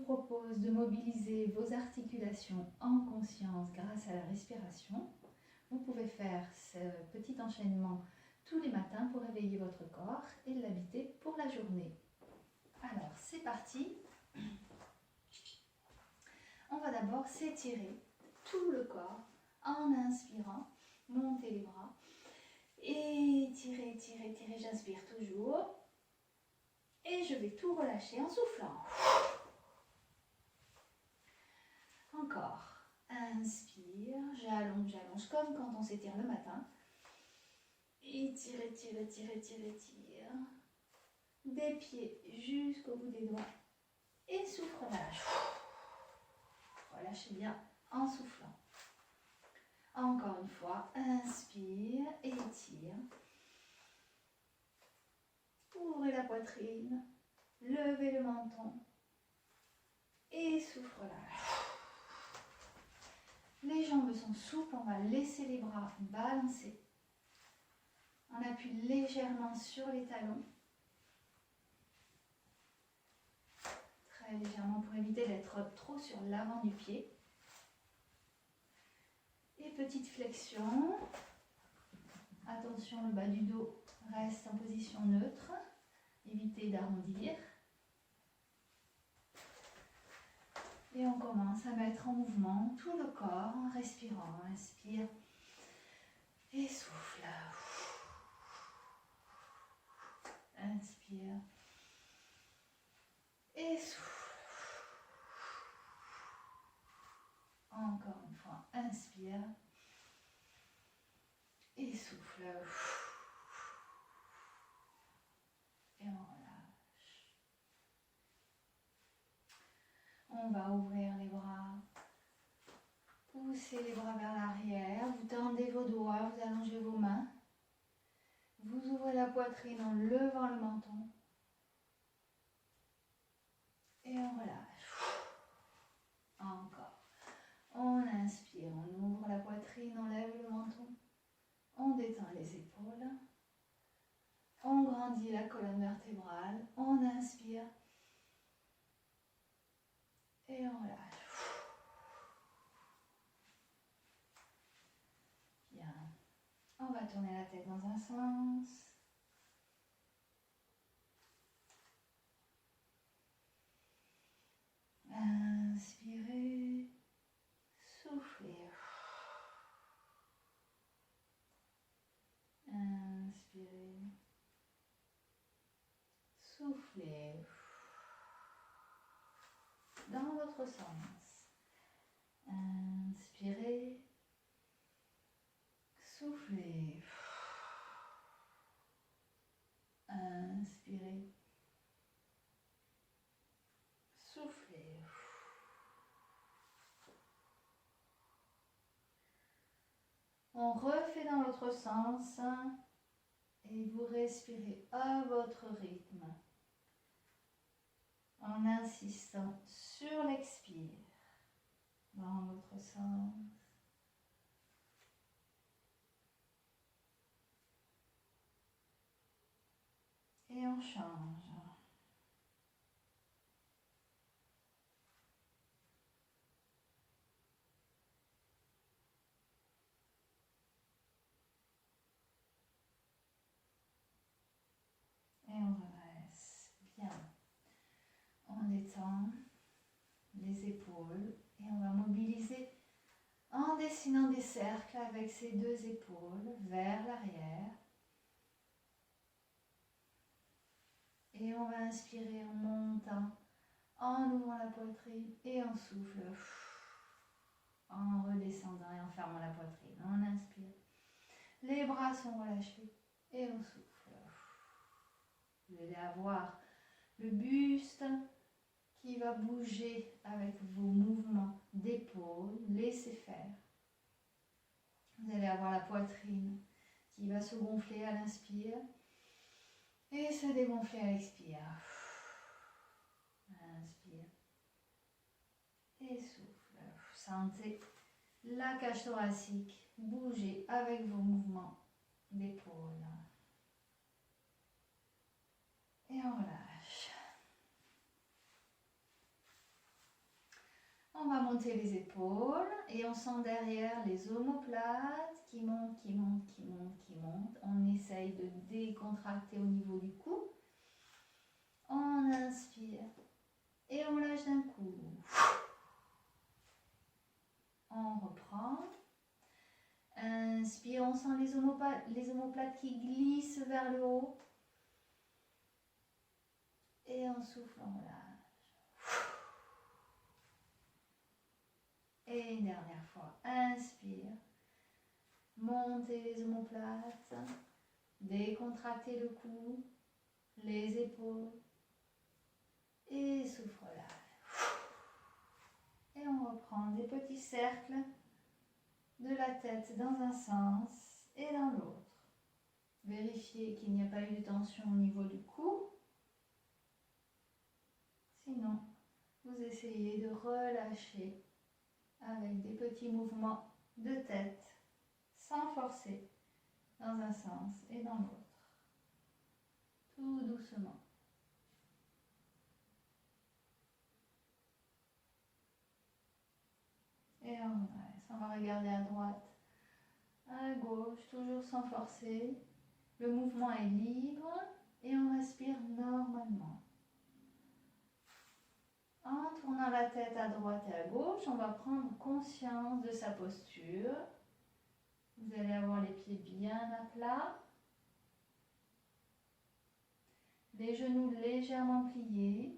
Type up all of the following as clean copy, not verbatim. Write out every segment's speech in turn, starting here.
propose de mobiliser vos articulations en conscience grâce à la respiration. Vous pouvez faire ce petit enchaînement tous les matins pour réveiller votre corps et l'habiter pour la journée. Alors, c'est parti. On va d'abord s'étirer tout le corps en inspirant, monter les bras. Étirer, étirer, étirer, j'inspire toujours. Et je vais tout relâcher en soufflant. Encore. Inspire, j'allonge, j'allonge, comme quand on s'étire le matin. Étire, étire, étire, étire, étire. Des pieds jusqu'au bout des doigts. Et souffle, relâche. Relâchez bien en soufflant. Encore une fois, inspire, étire. Ouvrez la poitrine, levez le menton et souffle, relâche. Les jambes sont souples, on va laisser les bras balancer. On appuie légèrement sur les talons. Très légèrement pour éviter d'être trop sur l'avant du pied. Et petite flexion. Attention, le bas du dos reste en position neutre. Évitez d'arrondir. Et on commence à mettre en mouvement tout le corps en respirant. Inspire et souffle. Inspire et souffle. Encore une fois, inspire et souffle. Et on relâche. On va ouvrir les bras. Poussez les bras vers l'arrière. Vous tendez vos doigts, vous allongez vos mains. Vous ouvrez la poitrine en levant le menton. Et on relâche. Encore. On inspire, on ouvre la poitrine, on lève le menton. On détend les épaules. On grandit la colonne vertébrale. On inspire. Et on relâche. Bien. On va tourner la tête dans un sens. Inspirez. Soufflez. Inspirez. Soufflez. Dans l'autre sens. Inspirez. Soufflez. Inspirez. Soufflez. On refait dans l'autre sens et vous respirez à votre rythme en insistant sur l'expire dans l'autre sens. Et on change. Et on redresse. Bien. On détend les épaules et on va mobiliser en dessinant des cercles avec ces deux épaules vers l'arrière. Et on va inspirer en montant, en ouvrant la poitrine et on souffle. En redescendant et en fermant la poitrine. On inspire. Les bras sont relâchés et on souffle. Vous allez avoir le buste qui va bouger avec vos mouvements d'épaule. Laissez faire. Vous allez avoir la poitrine qui va se gonfler à l'inspire et se dégonfler à l'expire. Inspire et souffle. Sentez la cage thoracique bouger avec vos mouvements d'épaule. Et on relâche. On va monter les épaules et on sent derrière les omoplates qui montent, qui montent, qui montent, qui montent. On essaye de décontracter au niveau du cou. On inspire et on lâche d'un coup. On reprend. Inspire, on sent les omoplates qui glissent vers le haut. Et on souffle, on lâche. Et une dernière fois, inspire. Montez les omoplates. Décontractez le cou, les épaules. Et souffle, lâche. Et on reprend des petits cercles de la tête dans un sens et dans l'autre. Vérifiez qu'il n'y a pas eu de tension au niveau du cou. Sinon, vous essayez de relâcher avec des petits mouvements de tête sans forcer dans un sens et dans l'autre. Tout doucement. Et on va regarder à droite, à gauche, toujours sans forcer. Le mouvement est libre et on respire normalement. En tournant la tête à droite et à gauche, on va prendre conscience de sa posture. Vous allez avoir les pieds bien à plat. Les genoux légèrement pliés.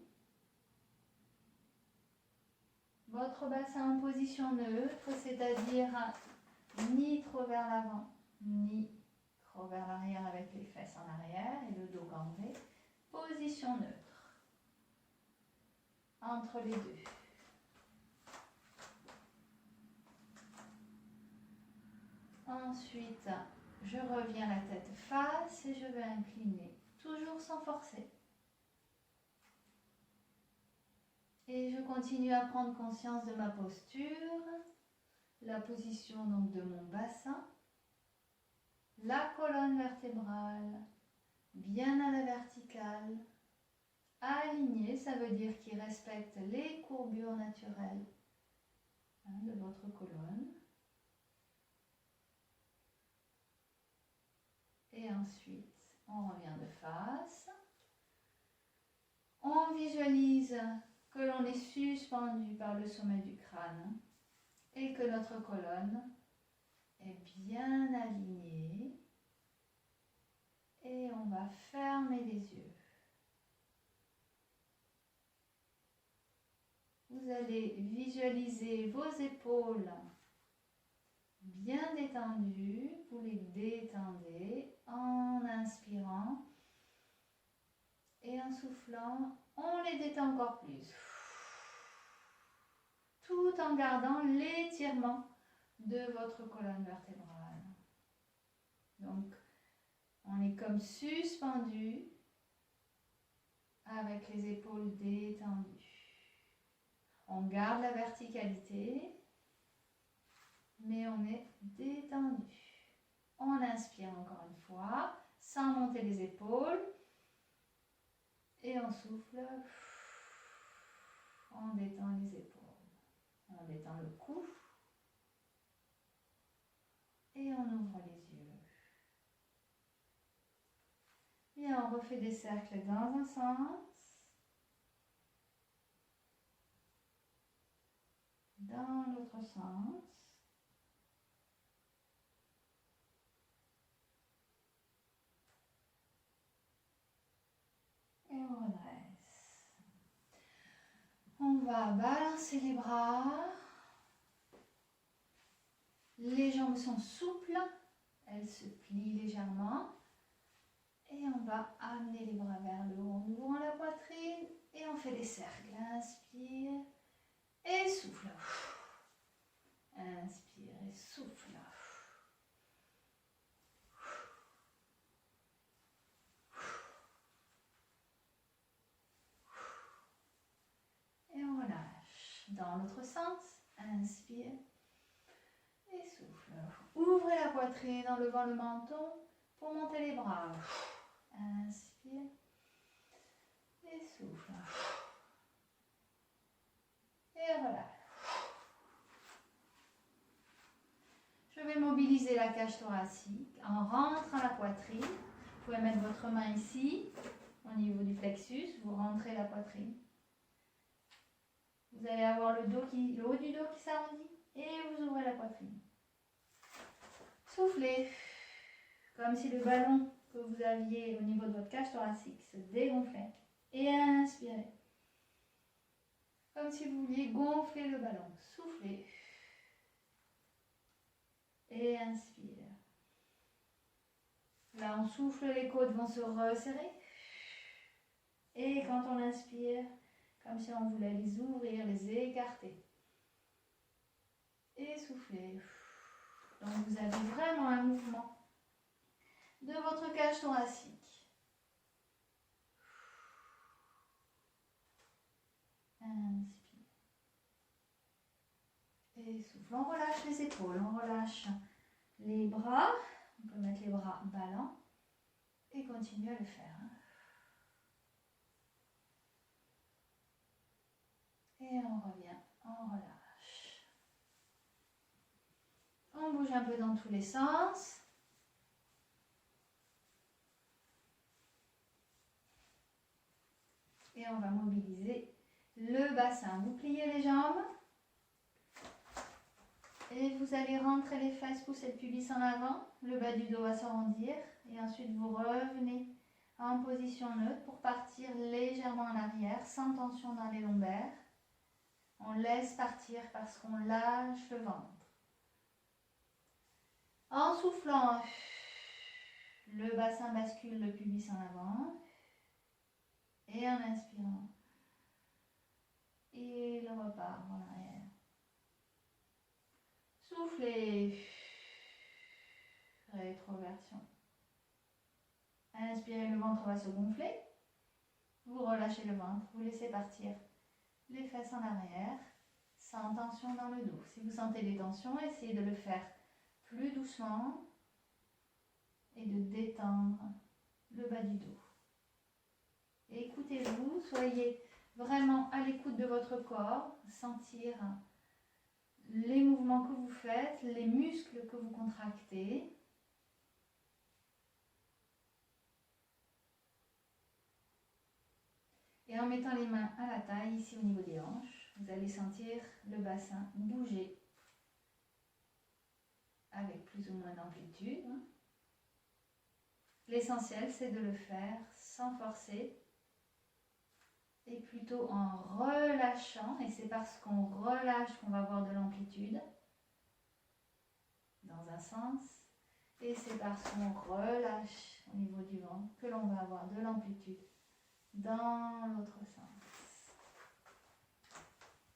Votre bassin en position neutre, c'est-à-dire ni trop vers l'avant, ni trop vers l'arrière avec les fesses en arrière et le dos cambré. Position neutre. Entre les deux. Ensuite, je reviens la tête face et je vais incliner, toujours sans forcer. Et je continue à prendre conscience de ma posture, la position donc de mon bassin, la colonne vertébrale, bien à la verticale, alignée, ça veut dire qu'il respecte les courbures naturelles de votre colonne. Et ensuite, on revient de face. On visualise que l'on est suspendu par le sommet du crâne et que notre colonne est bien alignée. Et on va fermer les yeux. Vous allez visualiser vos épaules bien détendues. Vous les détendez en inspirant et en soufflant. On les détend encore plus. Tout en gardant l'étirement de votre colonne vertébrale. Donc, on est comme suspendu avec les épaules détendues. On garde la verticalité, mais on est détendu. On inspire encore une fois, sans monter les épaules. Et on souffle. On détend les épaules. On détend le cou. Et on ouvre les yeux. Bien, on refait des cercles dans un sens. Dans l'autre sens. Et on redresse. On va balancer les bras. Les jambes sont souples. Elles se plient légèrement. Et on va amener les bras vers le haut en ouvrant la poitrine. Et on fait des cercles. Inspire et souffle. Inspire et souffle. Et on relâche. Dans l'autre sens, inspire et souffle. Ouvrez la poitrine en levant le menton pour monter les bras. Inspire et souffle. Et relâche. mobiliser la cage thoracique en rentrant la poitrine. Vous pouvez mettre votre main ici, au niveau du plexus, vous rentrez la poitrine. Vous allez avoir le haut du dos qui s'arrondit et vous ouvrez la poitrine. Soufflez, comme si le ballon que vous aviez au niveau de votre cage thoracique se dégonflait. Et inspirez. Comme si vous vouliez gonfler le ballon. Soufflez. Et inspire. Là, on souffle, les côtes vont se resserrer. Et quand on inspire, comme si on voulait les ouvrir, les écarter. Et soufflez. Donc, vous avez vraiment un mouvement de votre cage thoracique. Inspire. Et souffle. On relâche les épaules, on relâche les bras. On peut mettre les bras ballants et continuer à le faire. Et on revient, on relâche. On bouge un peu dans tous les sens. Et on va mobiliser le bassin. Vous pliez les jambes. Et vous allez rentrer les fesses, pousser le pubis en avant. Le bas du dos va s'arrondir. Et ensuite, vous revenez en position neutre pour partir légèrement en arrière, sans tension dans les lombaires. On laisse partir parce qu'on lâche le ventre. En soufflant, le bassin bascule, le pubis en avant. Et en inspirant, il repart en arrière. Soufflez. Rétroversion. Inspirez, le ventre va se gonfler. Vous relâchez le ventre, vous laissez partir les fesses en arrière, sans tension dans le dos. Si vous sentez des tensions, essayez de le faire plus doucement et de détendre le bas du dos. Écoutez-vous, soyez vraiment à l'écoute de votre corps, sentir les mouvements que vous faites, les muscles que vous contractez. Et en mettant les mains à la taille, ici au niveau des hanches, vous allez sentir le bassin bouger avec plus ou moins d'amplitude. L'essentiel, c'est de le faire sans forcer et plutôt en relâchant. Et c'est parce qu'on relâche qu'on va avoir de l'amplitude dans un sens. Et c'est parce qu'on relâche au niveau du ventre que l'on va avoir de l'amplitude dans l'autre sens.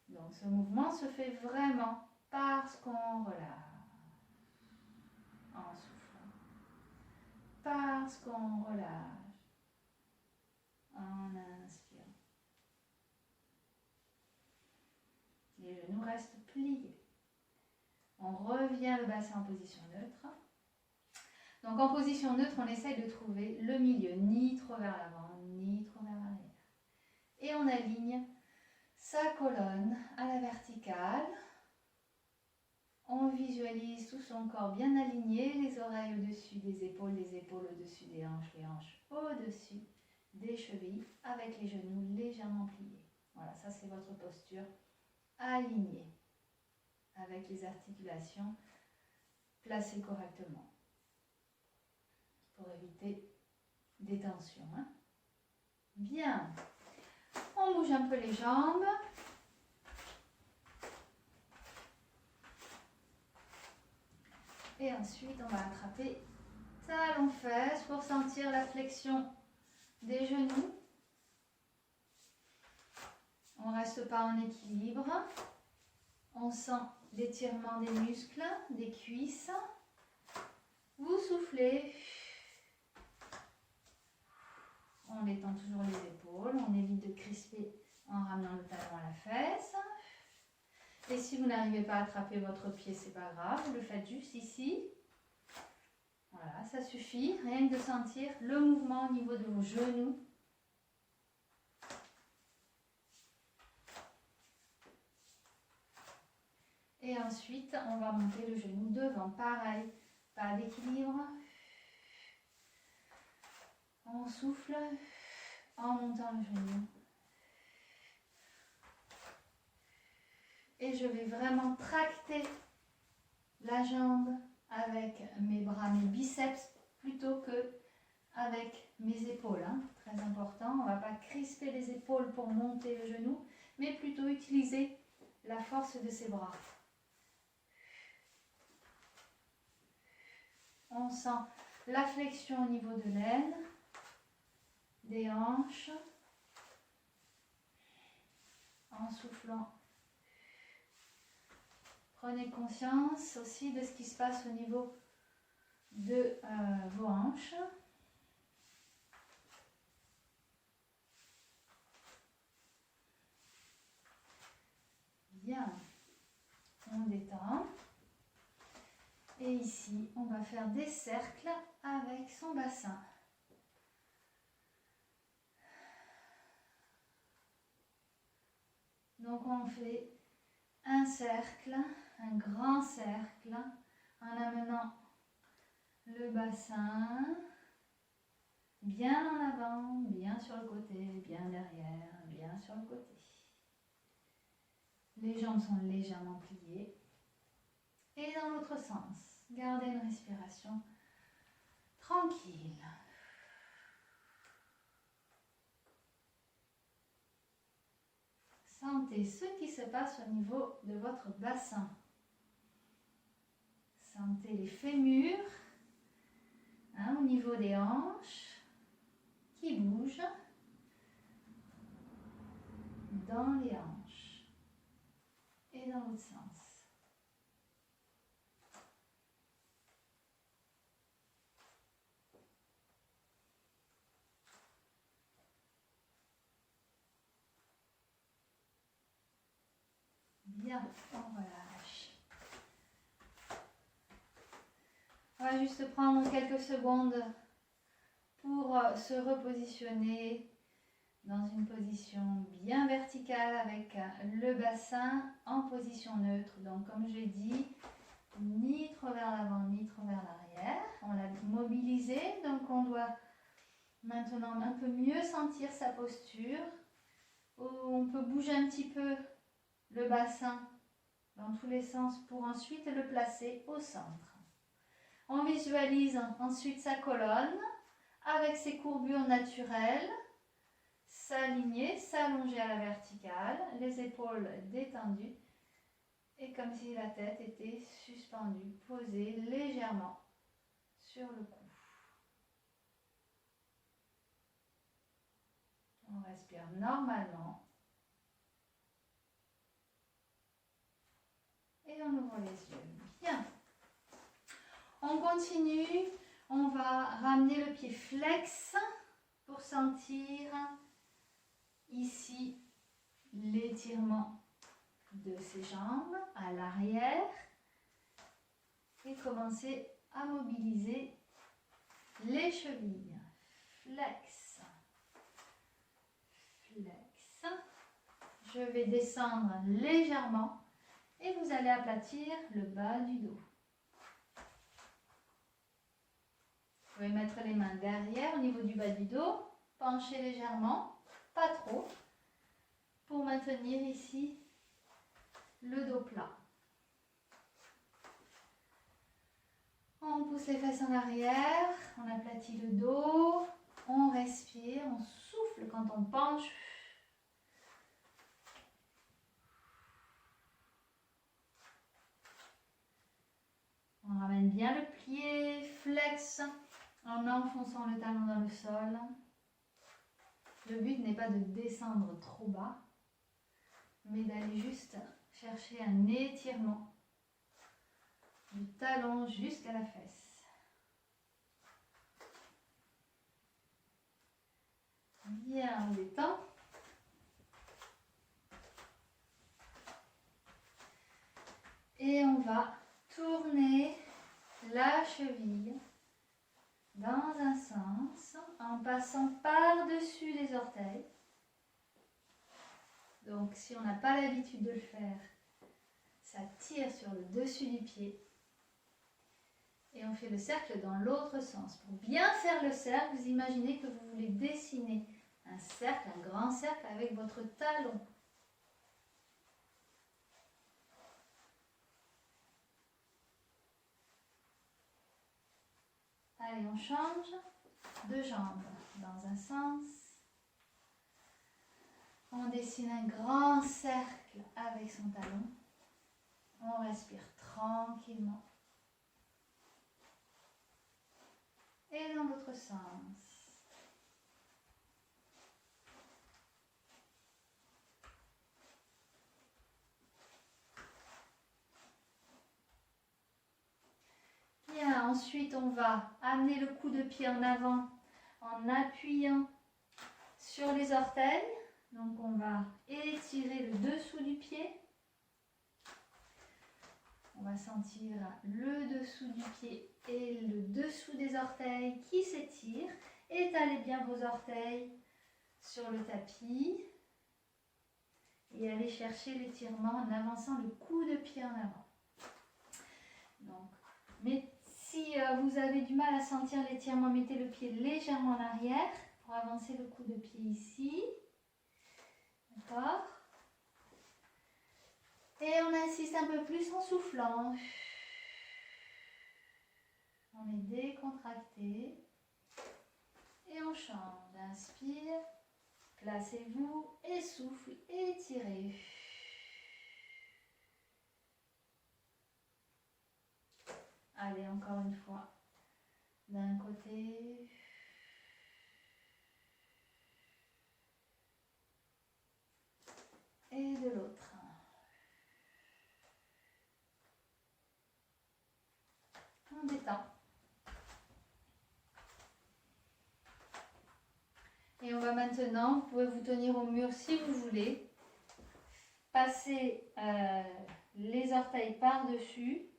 Donc ce mouvement se fait vraiment parce qu'on relâche en soufflant, parce qu'on relâche en inspirant. Les genoux restent pliés. On revient le bassin en position neutre. Donc en position neutre, on essaye de trouver le milieu, ni trop vers l'avant, ni trop vers l'arrière. Et on aligne sa colonne à la verticale. On visualise tout son corps bien aligné, les oreilles au-dessus des épaules, les épaules au-dessus des hanches, les hanches au-dessus des chevilles, avec les genoux légèrement pliés. Voilà, ça c'est votre posture alignée, avec les articulations placées correctement, pour éviter des tensions. Bien, on bouge un peu les jambes. Et ensuite, on va attraper talons-fesses pour sentir la flexion des genoux. On ne reste pas en équilibre. On sent l'étirement des muscles, des cuisses. Vous soufflez. On détend toujours les épaules. On évite de crisper en ramenant le talon à la fesse. Et si vous n'arrivez pas à attraper votre pied, c'est pas grave, vous le faites juste ici. Voilà, ça suffit, rien que de sentir le mouvement au niveau de vos genoux. Et ensuite, on va monter le genou devant. Pareil, pas d'équilibre. On souffle en montant le genou. Et je vais vraiment tracter la jambe avec mes bras, mes biceps, plutôt que avec mes épaules. Hein. Très important, on ne va pas crisper les épaules pour monter le genou, mais plutôt utiliser la force de ses bras. On sent la flexion au niveau de l'aine, des hanches, en soufflant. Prenez conscience aussi de ce qui se passe au niveau de vos hanches. Bien, on détend. Et ici, on va faire des cercles avec son bassin. Donc on fait un cercle, un grand cercle, en amenant le bassin bien en avant, bien sur le côté, bien derrière, bien sur le côté. Les jambes sont légèrement pliées. Et dans l'autre sens, gardez une respiration tranquille. Sentez ce qui se passe au niveau de votre bassin. Sentez les fémurs, hein, au niveau des hanches, qui bougent dans les hanches et dans l'autre sens. Bien, on relâche. On va juste prendre quelques secondes pour se repositionner dans une position bien verticale avec le bassin en position neutre. Donc comme j'ai dit, ni trop vers l'avant, ni trop vers l'arrière. On l'a mobilisé, donc on doit maintenant un peu mieux sentir sa posture. On peut bouger un petit peu le bassin dans tous les sens pour ensuite le placer au centre. On visualise ensuite sa colonne avec ses courbures naturelles, s'aligner, s'allonger à la verticale, les épaules détendues et comme si la tête était suspendue, posée légèrement sur le cou. On respire normalement. Et on ouvre les yeux. Bien. On continue. On va ramener le pied flex pour sentir ici l'étirement de ses jambes à l'arrière. Et commencer à mobiliser les chevilles. Flex. Flex. Je vais descendre légèrement. Et vous allez aplatir le bas du dos. Vous pouvez mettre les mains derrière au niveau du bas du dos, pencher légèrement, pas trop, pour maintenir ici le dos plat. On pousse les fesses en arrière, on aplatit le dos, on respire, on souffle quand on penche. On ramène bien le pied, flex en enfonçant le talon dans le sol. Le but n'est pas de descendre trop bas, mais d'aller juste chercher un étirement du talon jusqu'à la fesse. Bien, on détend. Et on va tourner la cheville dans un sens en passant par-dessus les orteils. Donc si on n'a pas l'habitude de le faire, Ça tire sur le dessus du pied. Et on fait le cercle dans l'autre sens. Pour bien faire le cercle, vous imaginez que vous voulez dessiner un cercle, un grand cercle avec votre talon. Allez, on change. 2 jambes dans un sens. On dessine un grand cercle avec son talon. On respire tranquillement. Et dans l'autre sens. Bien, ensuite on va amener le coup de pied en avant en appuyant sur les orteils. Donc on va étirer le dessous du pied. On va sentir le dessous du pied et le dessous des orteils qui s'étirent. Étalez bien vos orteils sur le tapis. Et allez chercher l'étirement en avançant le coup de pied en avant. Donc, mais si vous avez du mal à sentir l'étirement, mettez le pied légèrement en arrière pour avancer le coup de pied ici. D'accord ? Et on insiste un peu plus en soufflant. On est décontracté. Et on chante. Inspire. Placez-vous. Et souffle. Étirez. Allez, encore une fois. D'un côté. Et de l'autre. On détend. Et on va maintenant, vous pouvez vous tenir au mur si vous voulez. Passer les orteils par-dessus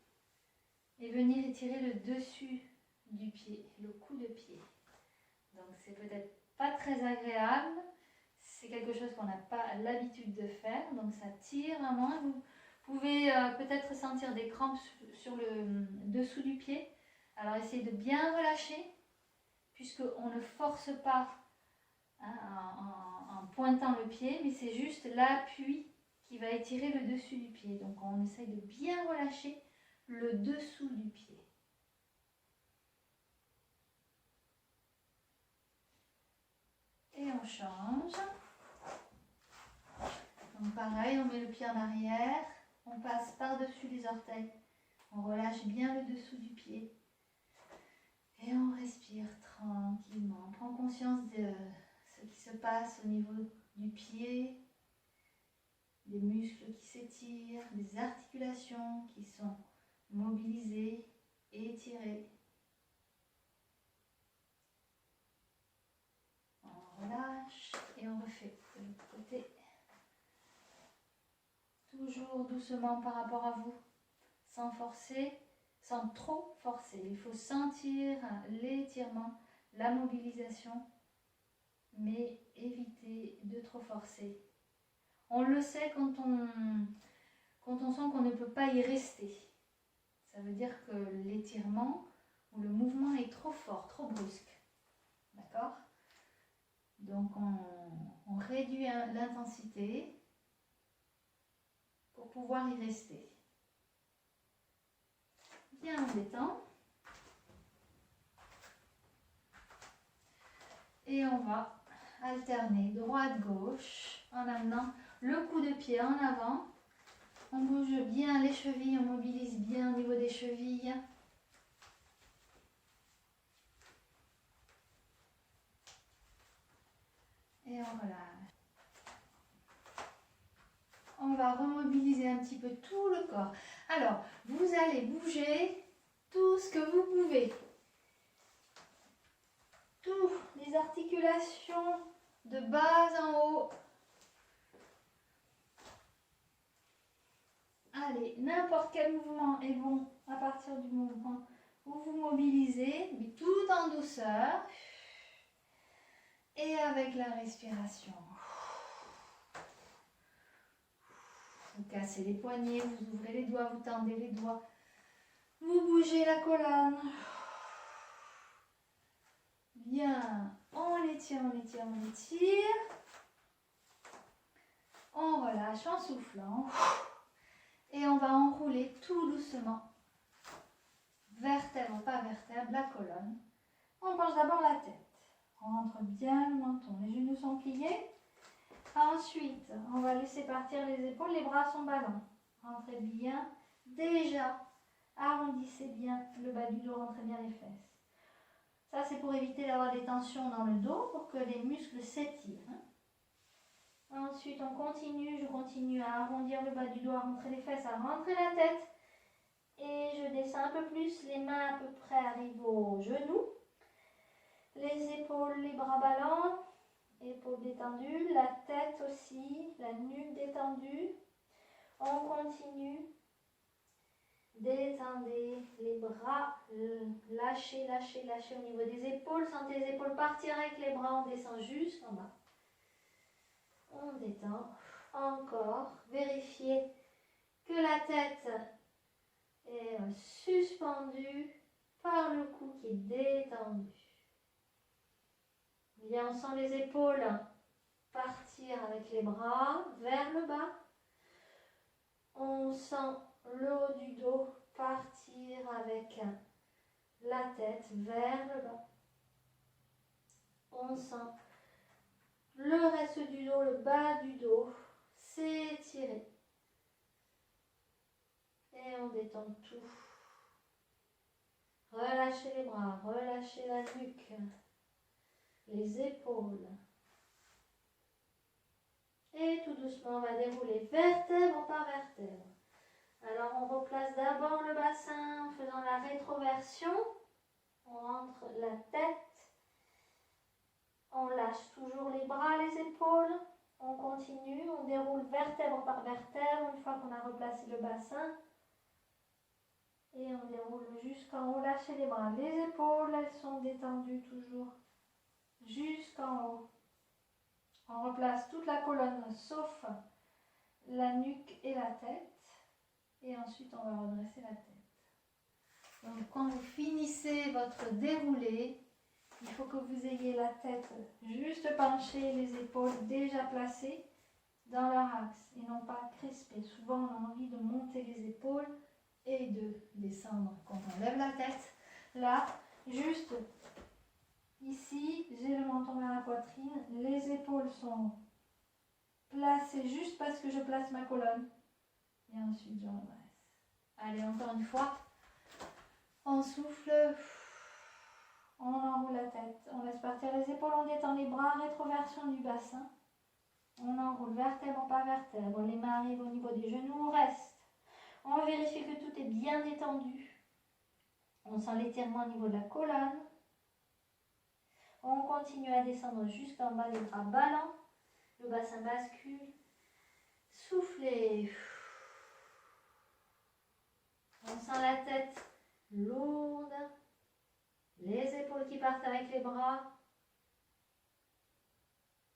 et venir étirer le dessus du pied, le coup de pied. Donc c'est peut-être pas très agréable, c'est quelque chose qu'on n'a pas l'habitude de faire, donc ça tire vraiment. Vous pouvez peut-être sentir des crampes sur le dessous du pied. Alors essayez de bien relâcher, puisqu'on ne force pas en pointant le pied, mais c'est juste l'appui qui va étirer le dessus du pied. Donc on essaye de bien relâcher le dessous du pied. Et on change. Donc pareil, on met le pied en arrière, on passe par-dessus les orteils, on relâche bien le dessous du pied. Et on respire tranquillement. On prend conscience de ce qui se passe au niveau du pied, des muscles qui s'étirent, des articulations qui sont mobilisées et étirées. On relâche et on refait de l'autre côté. Toujours doucement par rapport à vous, sans forcer, sans trop forcer. Il faut sentir l'étirement, la mobilisation, mais éviter de trop forcer. On le sait quand on sent qu'on ne peut pas y rester. Ça veut dire que l'étirement ou le mouvement est trop fort, trop brusque. D'accord ? Donc on réduit l'intensité pour pouvoir y rester. Bien, on détend. Et on va alterner droite-gauche en amenant le coup de pied en avant. On bouge bien les chevilles, on mobilise bien au niveau des chevilles. Et on relâche. On va remobiliser un petit peu tout le corps. Alors, vous allez bouger tout ce que vous pouvez. Toutes les articulations de bas en haut. Allez, n'importe quel mouvement est bon à partir du moment où vous mobilisez, mais tout en douceur et avec la respiration. Vous cassez les poignets, vous ouvrez les doigts, vous tendez les doigts. Vous bougez la colonne. Bien, on l'étire, on l'étire, on l'étire. On relâche en soufflant. Et on va enrouler tout doucement, vertèbre par vertèbre, la colonne. On penche d'abord la tête. On rentre bien le menton. Les genoux sont pliés. Ensuite, on va laisser partir les épaules. Les bras sont ballants. Rentrez bien. Déjà, arrondissez bien le bas du dos. Rentrez bien les fesses. Ça, c'est pour éviter d'avoir des tensions dans le dos, pour que les muscles s'étirent. Ensuite, on continue. Je continue à arrondir le bas du dos, à rentrer les fesses, à rentrer la tête. Et je descends un peu plus. Les mains à peu près arrivent aux genoux. Les épaules, les bras ballants. Épaules détendues. La tête aussi. La nuque détendue. On continue. Détendez les bras. Lâchez, lâchez, lâchez au niveau des épaules. Sentez les épaules partir avec les bras. On descend jusqu'en bas. On détend. Encore. Vérifiez que la tête est suspendue par le cou qui est détendu. Bien, on sent les épaules partir avec les bras vers le bas. On sent le haut du dos partir avec la tête vers le bas. On sent le reste du dos, le bas du dos s'étirer. Et on détend tout. Relâchez les bras, relâchez la nuque, les épaules. Et tout doucement, on va dérouler vertèbre par vertèbre. Alors, on replace d'abord le bassin en faisant la rétroversion. On rentre la tête. On lâche toujours les bras, les épaules. On continue, on déroule vertèbre par vertèbre une fois qu'on a replacé le bassin. Et on déroule jusqu'en haut. Lâchez les bras. Les épaules, elles sont détendues toujours jusqu'en haut. On replace toute la colonne sauf la nuque et la tête. Et ensuite, on va redresser la tête. Donc, quand vous finissez votre déroulé, il faut que vous ayez la tête juste penchée, les épaules déjà placées dans leur axe et non pas crispées. Souvent, on a envie de monter les épaules et de descendre quand on lève la tête. Là, juste ici, j'ai le menton vers la poitrine. Les épaules sont placées juste parce que je place ma colonne. Et ensuite, je redresse. Allez, encore une fois. On souffle. On enroule la tête. On laisse partir les épaules. On détend les bras. Rétroversion du bassin. On enroule vertèbre par vertèbre. Les mains arrivent au niveau des genoux. On reste. On vérifie que tout est bien détendu. On sent l'étirement au niveau de la colonne. On continue à descendre jusqu'en bas, les bras ballants. Le bassin bascule. Soufflez. On sent la tête lourde. Les épaules qui partent avec les bras.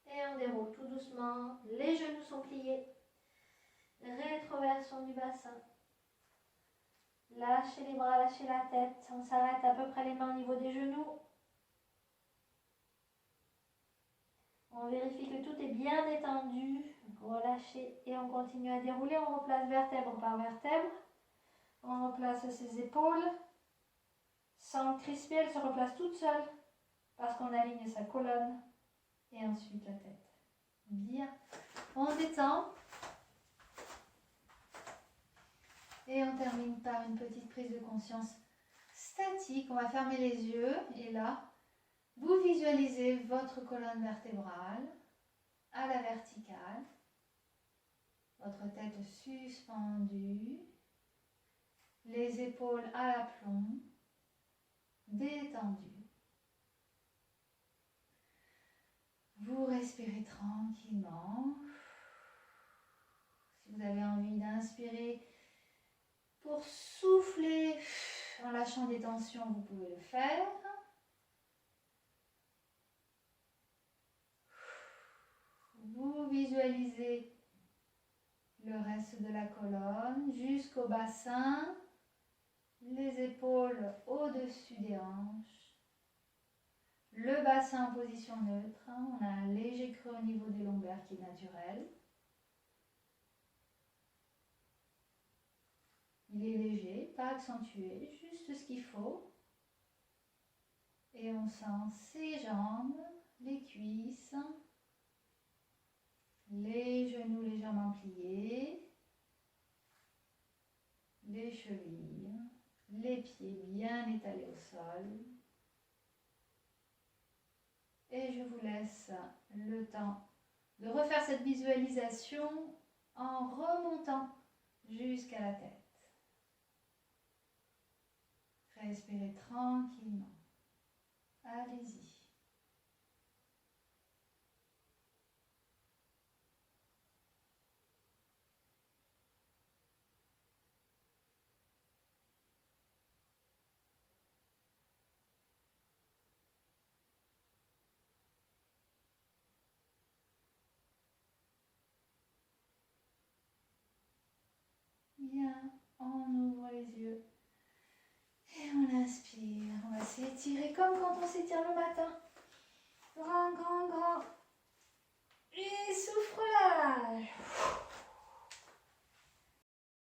Et on déroule tout doucement. Les genoux sont pliés. Rétroversion du bassin. Lâchez les bras, lâchez la tête. On s'arrête à peu près les mains au niveau des genoux. On vérifie que tout est bien détendu. Relâchez et on continue à dérouler. On replace vertèbre par vertèbre. On replace ses épaules. Sans crisper, elle se replace toute seule parce qu'on aligne sa colonne et ensuite la tête. Bien. On détend. Et on termine par une petite prise de conscience statique. On va fermer les yeux et là, vous visualisez votre colonne vertébrale à la verticale, votre tête suspendue, les épaules à l'aplomb, détendues. Vous respirez tranquillement. Si vous avez envie d'inspirer pour souffler en lâchant des tensions, vous pouvez le faire. Vous visualisez le reste de la colonne jusqu'au bassin, les épaules au-dessus des hanches, le bassin en position neutre, on a un léger creux au niveau des lombaires qui est naturel. Il est léger, pas accentué, juste ce qu'il faut. Et on sent ses jambes, les cuisses, les genoux légèrement pliés, les chevilles, les pieds bien étalés au sol. Et je vous laisse le temps de refaire cette visualisation en remontant jusqu'à la tête. Respirez tranquillement. Allez-y. Bien, on ouvre les yeux et on inspire. On va s'étirer comme quand on s'étire le matin. Grand, grand, grand. Et souffle là.